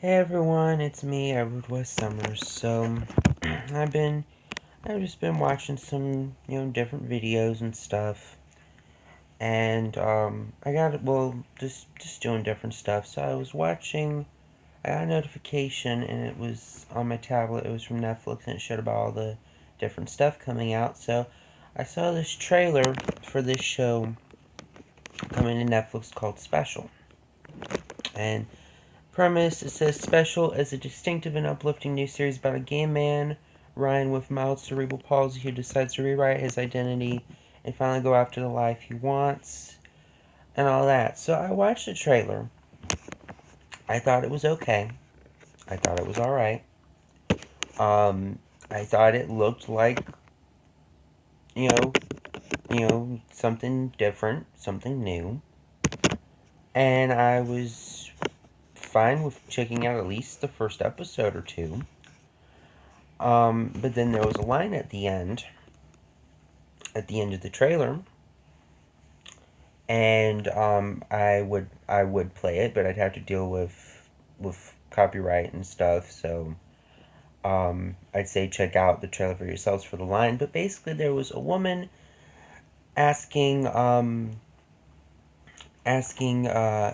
Hey everyone, it's me, Edward West Summers. I've just been watching some, different videos and stuff, and just doing different stuff. So I got a notification, and it was on my tablet. It was from Netflix, and it showed about all the different stuff coming out. So I saw this trailer for this show coming to Netflix called Special, and premise, it says Special is a distinctive and uplifting new series about a gay man, Ryan, with mild cerebral palsy who decides to rewrite his identity and finally go after the life he wants and all that. So I watched the trailer. I thought it was okay. I thought it was alright. I thought it looked like, you know, something different, something new. And I was fine with checking out at least the first episode or two. But then there was a line at the end of the trailer, and I would play it, but I'd have to deal with copyright and stuff. So I'd say check out the trailer for yourselves for the line. But basically, there was a woman asking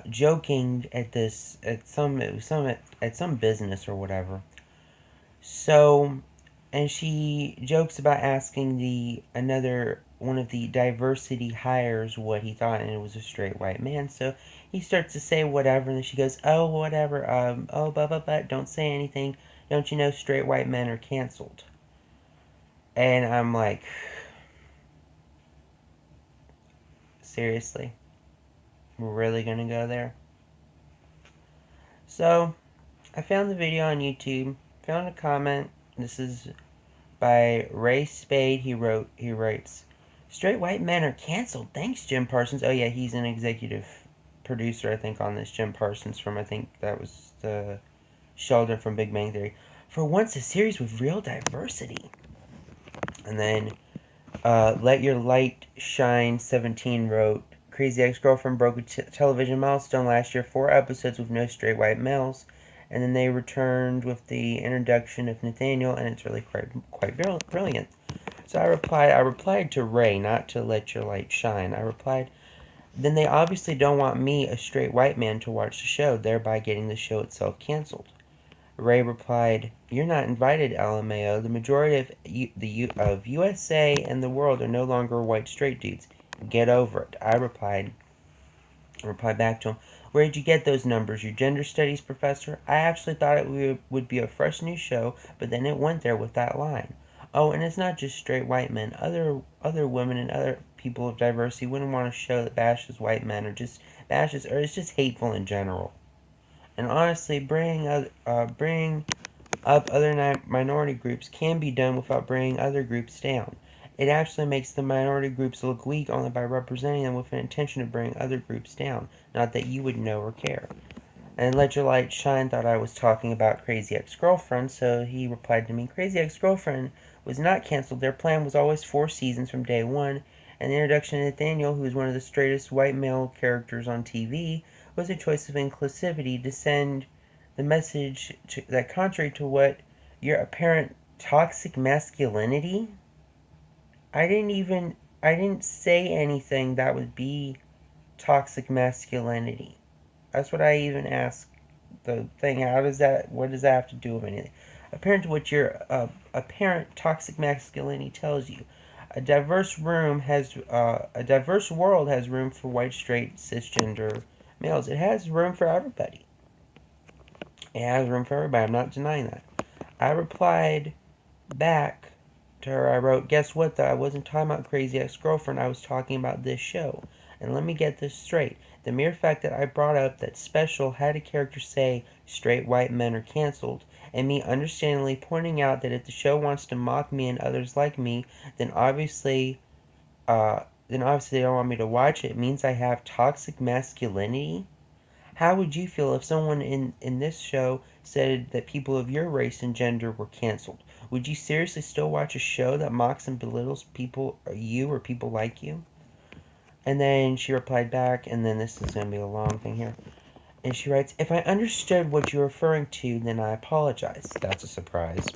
joking at this at some it was some at some business or whatever. So, and she jokes about asking the another one of the diversity hires what he thought, and it was a straight white man. So he starts to say whatever, and then she goes, "Oh, whatever. Oh, but don't say anything. Don't you know straight white men are canceled?" And I'm like, seriously, we're really gonna go there? So I found the video on YouTube. Found a comment. This is by Ray Spade. He writes, "Straight white men are canceled. Thanks, Jim Parsons." Oh yeah, he's an executive producer, I think, on this. Jim Parsons from, I think that was the Sheldon from Big Bang Theory. "For once, a series with real diversity." And then Let Your Light Shine 17 wrote, "Crazy Ex-Girlfriend broke a television milestone last year, 4 episodes with no straight white males. And then they returned with the introduction of Nathaniel, and it's really quite brilliant." So I replied to Ray, not to Let Your Light Shine. I replied, "Then they obviously don't want me, a straight white man, to watch the show, thereby getting the show itself canceled." Ray replied, "You're not invited, LMAO. The majority of USA and the world are no longer white straight dudes. Get over it." I replied back to him, "Where did you get those numbers, your gender studies professor? I actually thought it would be a fresh new show, but then it went there with that line. Oh, and it's not just straight white men. Other women and other people of diversity wouldn't want a show that bashes white men or just bashes, or is just hateful in general. And honestly, bringing up other minority groups can be done without bringing other groups down. It actually makes the minority groups look weak only by representing them with an intention to bring other groups down, not that you would know or care." And Let Your Light Shine thought I was talking about Crazy Ex-Girlfriend, so he replied to me, "Crazy Ex-Girlfriend was not canceled. Their plan was always 4 seasons from day one, and the introduction of Nathaniel, who is one of the straightest white male characters on TV, was a choice of inclusivity to send the message that contrary to what your apparent toxic masculinity." I didn't say anything that would be toxic masculinity. That's what I even asked the thing. What does that have to do with anything? Apparent to what your apparent toxic masculinity tells you. A diverse world has room for white, straight, cisgender males. It has room for everybody. It has room for everybody. I'm not denying that. I replied back to her. I wrote, "Guess what, though? I wasn't talking about Crazy Ex-Girlfriend. I was talking about this show. And let me get this straight. The mere fact that I brought up that Special had a character say straight white men are canceled, and me understandingly pointing out that if the show wants to mock me and others like me, then obviously they don't want me to watch it, means I have toxic masculinity. How would you feel if someone in this show said that people of your race and gender were canceled? Would you seriously still watch a show that mocks and belittles people, or people like you?" And then she replied back, and then this is going to be a long thing here. And she writes, if I understood what you're referring to, then I apologize. That's a surprise.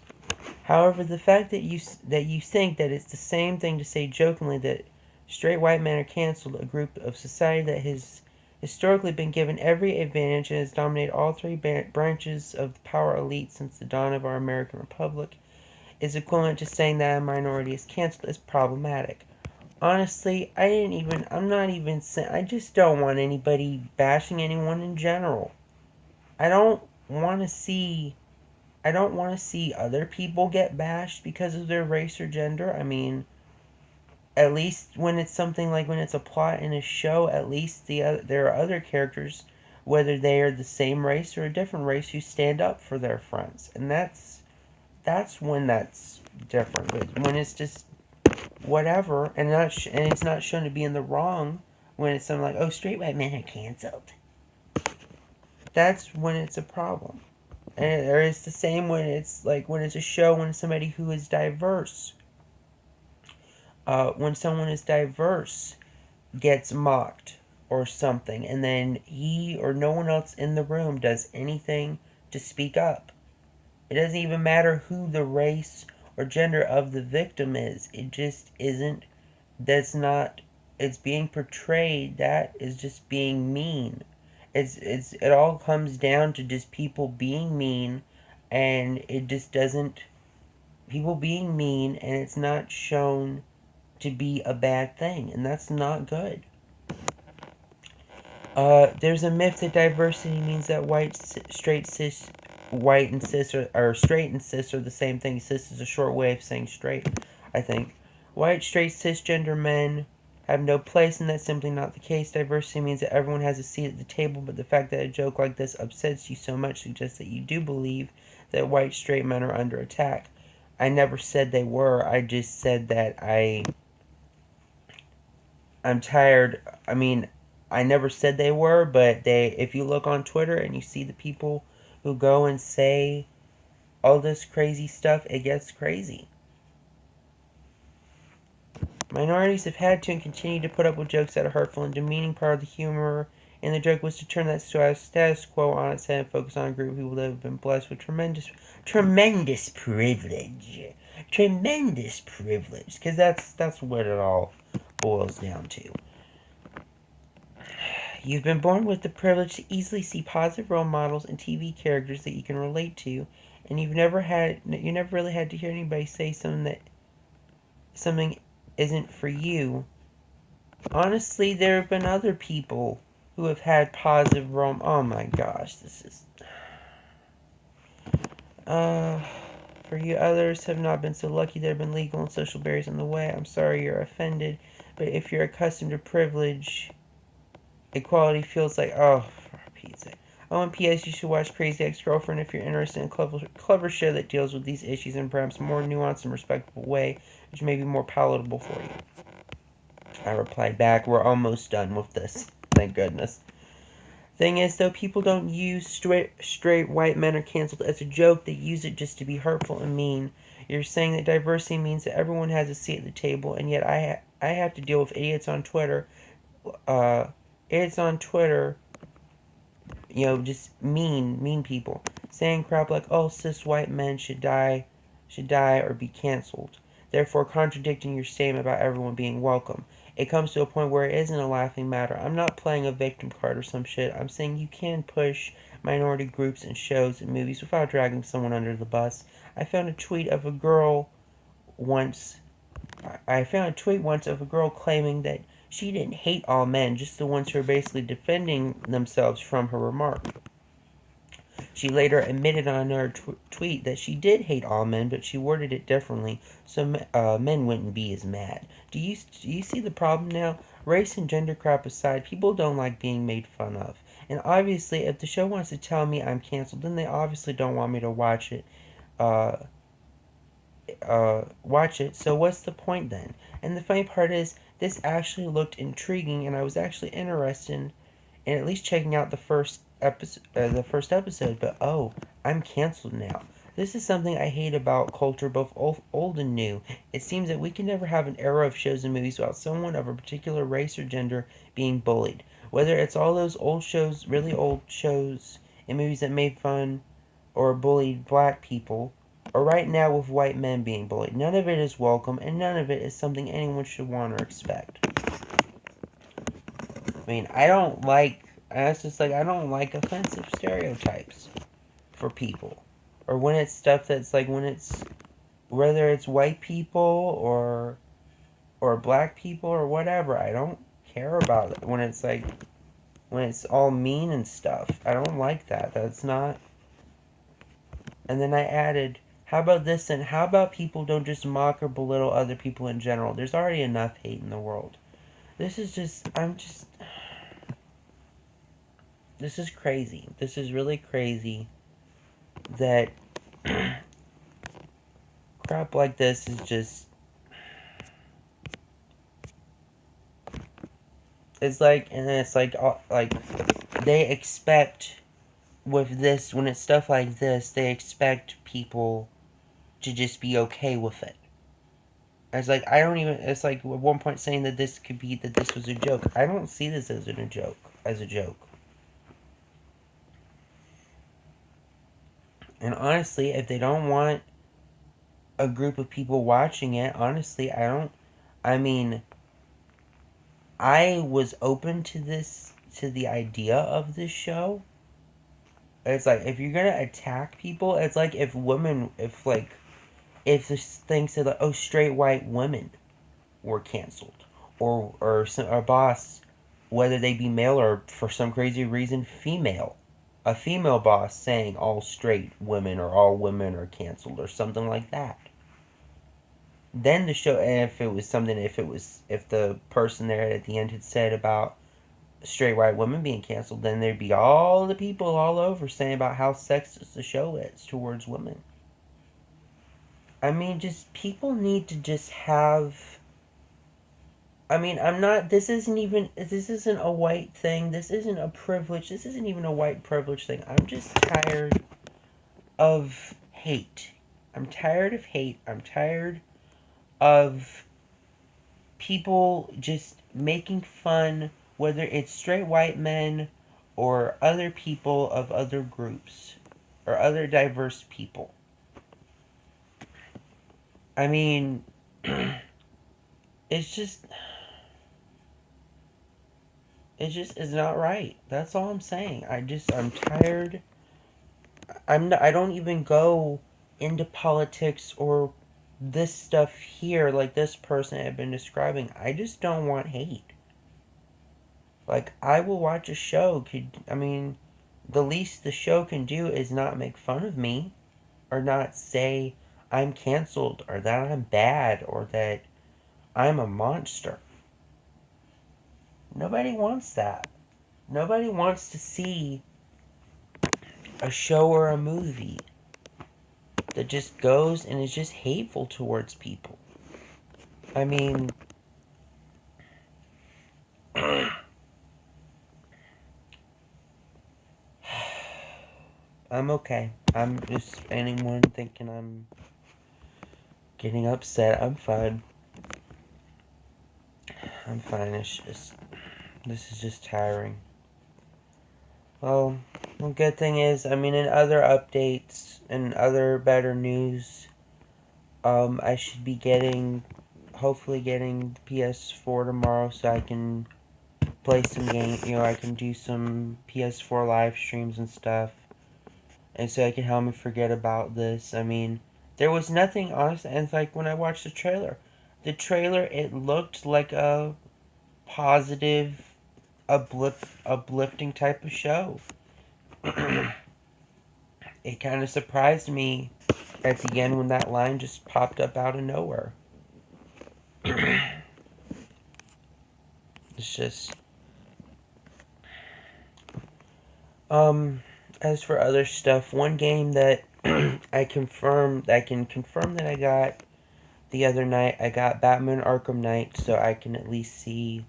However, the fact that you think that it's the same thing to say jokingly that straight white men are canceled, a group of society that has historically been given every advantage and has dominated all three branches of the power elite since the dawn of our American Republic, is equivalent to saying that a minority is canceled, is problematic. Honestly, I just don't want anybody bashing anyone in general. I don't want to see I don't want to see other people get bashed because of their race or gender. I mean, at least when it's something like when it's a plot in a show, at least there are other characters, whether they are the same race or a different race, who stand up for their friends, and that's when that's different. But when it's just whatever, and and it's not shown to be in the wrong, when it's something like, oh, straight white men are canceled, that's when it's a problem. Or it's the same when it's like when it's a show when somebody who is diverse, when someone is diverse gets mocked or something, and then he or no one else in the room does anything to speak up. It doesn't even matter who the race or gender of the victim is. It just isn't. That's not. It's being portrayed. That is just being mean. It all comes down to just people being mean, and it just doesn't people being mean, and it's not shown to be a bad thing, and that's not good. There's a myth that diversity means that white and cis or straight and cis are the same thing. Cis is a short way of saying straight, I think. White, straight, cisgender men have no place, and that's simply not the case. Diversity means that everyone has a seat at the table, but the fact that a joke like this upsets you so much suggests that you do believe that white, straight men are under attack. I never said they were. I just said that I'm tired. I mean, I never said they were, but if you look on Twitter and you see the people who go and say all this crazy stuff, it gets crazy. Minorities have had to and continue to put up with jokes that are hurtful and demeaning. Part of the humor in the joke was to turn that status quo on its head and focus on a group of people that have been blessed with tremendous privilege. Tremendous privilege. Because that's what it all boils down to. You've been born with the privilege to easily see positive role models and TV characters that you can relate to, and you never really had to hear anybody say something isn't for you. Honestly, there have been other people who have had positive role. Oh my gosh, this is. For you, others have not been so lucky. There have been legal and social barriers in the way. I'm sorry you're offended, but if you're accustomed to privilege, equality feels like, oh, for Pete's sake. Oh, and P.S. You should watch Crazy Ex-Girlfriend if you're interested in a clever show that deals with these issues in perhaps a more nuanced and respectable way, which may be more palatable for you. I replied back, we're almost done with this. Thank goodness. Thing is, though, people don't use straight white men are canceled as a joke. They use it just to be hurtful and mean. You're saying that diversity means that everyone has a seat at the table, and yet I have to deal with idiots on Twitter. Just mean people saying crap like, "Oh, cis white men should die or be canceled," therefore contradicting your statement about everyone being welcome. It comes to a point where it isn't a laughing matter. I'm not playing a victim card or some shit. I'm saying you can push minority groups in shows and movies without dragging someone under the bus. I found a tweet of a girl once. I found a tweet once of a girl claiming that she didn't hate all men, just the ones who are basically defending themselves from her remark. She later admitted on her tweet that she did hate all men, but she worded it differently so men wouldn't be as mad. Do you see the problem now? Race and gender crap aside, people don't like being made fun of. And obviously, if the show wants to tell me I'm canceled, then they obviously don't want me to watch it. So what's the point then? And the funny part is, this actually looked intriguing, and I was actually interested in at least checking out the first episode. But oh, I'm canceled now. This is something I hate about culture, both old and new. It seems that we can never have an era of shows and movies without someone of a particular race or gender being bullied. Whether it's all those old shows, really old shows and movies that made fun or bullied black people, or right now with white men being bullied. None of it is welcome, and none of it is something anyone should want or expect. I mean, I don't like offensive stereotypes for people. Or when it's stuff that's like, whether it's white people or black people or whatever, I don't care about it. When it's all mean and stuff, I don't like that. That's not. And then I added, how about this, and how about people don't just mock or belittle other people in general? There's already enough hate in the world. This is crazy. This is really crazy that crap like this is just, it's like, they expect, with this, when it's stuff like this, they expect people to just be okay with it. It's like, it's like at one point saying that this was a joke. I don't see this as a joke. And honestly, if they don't want a group of people watching it, honestly, I mean, I was open to the idea of this show. It's like, if you're gonna attack people, it's like if this thing said like, oh, straight white women were canceled, or a boss, whether they be male or for some crazy reason female, a female boss saying all straight women or all women are canceled or something like that. Then the show, and if the person there at the end had said about straight white women being canceled, then there'd be all the people all over saying about how sexist the show is towards women. I mean, just people need to just have. I mean, this isn't a white thing. This isn't a privilege. This isn't even a white privilege thing. I'm just tired of hate. I'm tired of hate. I'm tired of people just making fun, whether it's straight white men or other people of other groups or other diverse people. I mean, it's just is not right. That's all I'm saying. I'm tired. I don't even go into politics or this stuff here like this person had been describing. I just don't want hate. Like, I will watch a show. The least the show can do is not make fun of me, or not say I'm canceled, or that I'm bad, or that I'm a monster. Nobody wants that. Nobody wants to see a show or a movie that just goes and is just hateful towards people. I mean, I'm okay. I'm just, anyone thinking I'm getting upset, I'm fine. I'm fine. This is just tiring. Well, the good thing is, in other updates and other better news, I should be hopefully getting the PS4 tomorrow, so I can play some games. I can do some PS4 live streams and stuff, and so it can help me forget about this. There was nothing, honestly, and it's like when I watched the trailer, it looked like a positive, uplifting type of show. It kind of surprised me at the end when that line just popped up out of nowhere. It's just, as for other stuff, one game that I can confirm that I got the other night, I got Batman Arkham Knight, so I can at least see,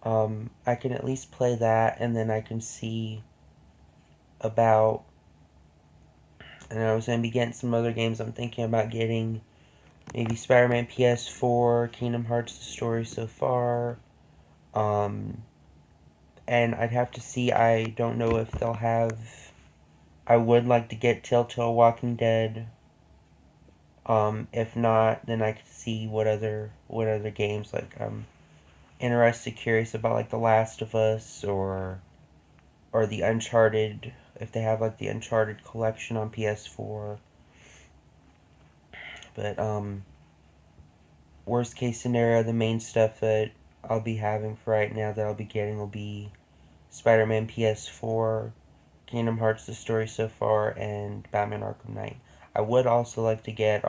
I can at least play that, and then I can see about, and I was going to be getting some other games. I'm thinking about getting maybe Spider-Man PS4, Kingdom Hearts, the story so far, and I'd have to see. I don't know if they'll have. I would like to get Telltale Walking Dead. If not, then I could see what other games, like I'm interested, curious about, like The Last of Us, or the Uncharted, if they have like the Uncharted collection on PS4. But worst case scenario, the main stuff that I'll be having for right now that I'll be getting will be Spider-Man PS4, Kingdom Hearts The Story So Far, and Batman Arkham Knight. I would also like to get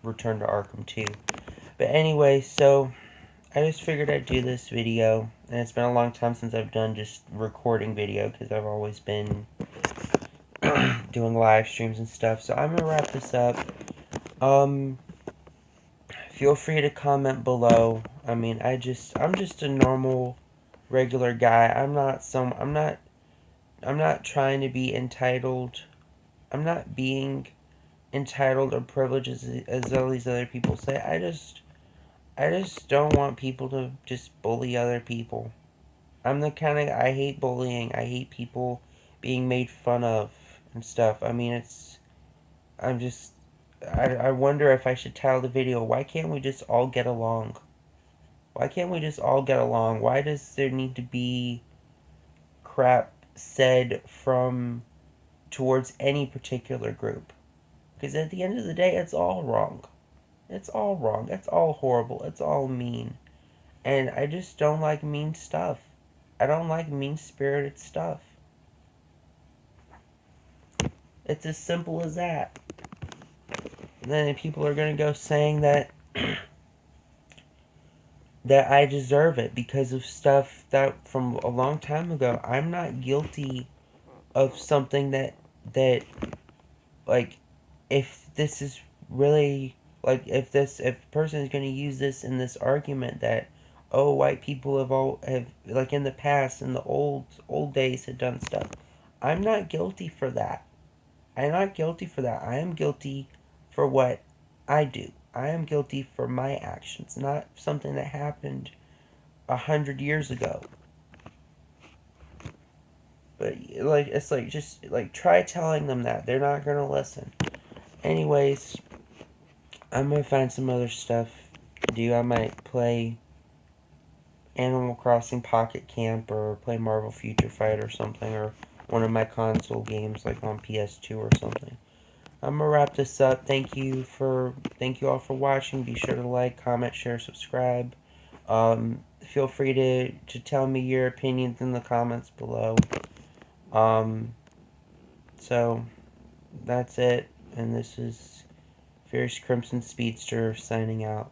Return to Arkham 2. But anyway, so I just figured I'd do this video, and it's been a long time since I've done just recording video, because I've always been doing live streams and stuff. So I'm gonna wrap this up. Feel free to comment below. I mean, I'm just a normal, regular guy. I'm not trying to be entitled. I'm not being entitled or privileged as all these other people say. I just don't want people to just bully other people. I'm the kind of, I hate bullying. I hate people being made fun of and stuff. I mean, I'm just, I wonder if I should title the video, why can't we just all get along? Why can't we just all get along? Why does there need to be crap said from towards any particular group? Because at the end of the day, it's all wrong. It's all wrong. It's all horrible. It's all mean. And I just don't like mean stuff. I don't like mean-spirited stuff. It's as simple as that. And then people are going to go saying that that I deserve it because of stuff that from a long time ago. I'm not guilty of something that like, if this is really, like, if a person is going to use this in this argument that, oh, white people have like in the past, in the old days, had done stuff, I'm not guilty for that. I'm not guilty for that. I am guilty for what I do. I am guilty for my actions, not something that happened 100 years ago. But like, it's like, just like, try telling them that. They're not gonna listen. Anyways, I'm gonna find some other stuff to do. I might play Animal Crossing Pocket Camp, or play Marvel Future Fight or something, or one of my console games like on PS2 or something. I'm gonna wrap this up. Thank you all for watching. Be sure to like, comment, share, subscribe. Feel free to tell me your opinions in the comments below. So that's it, and this is Fierce Crimson Speedster signing out.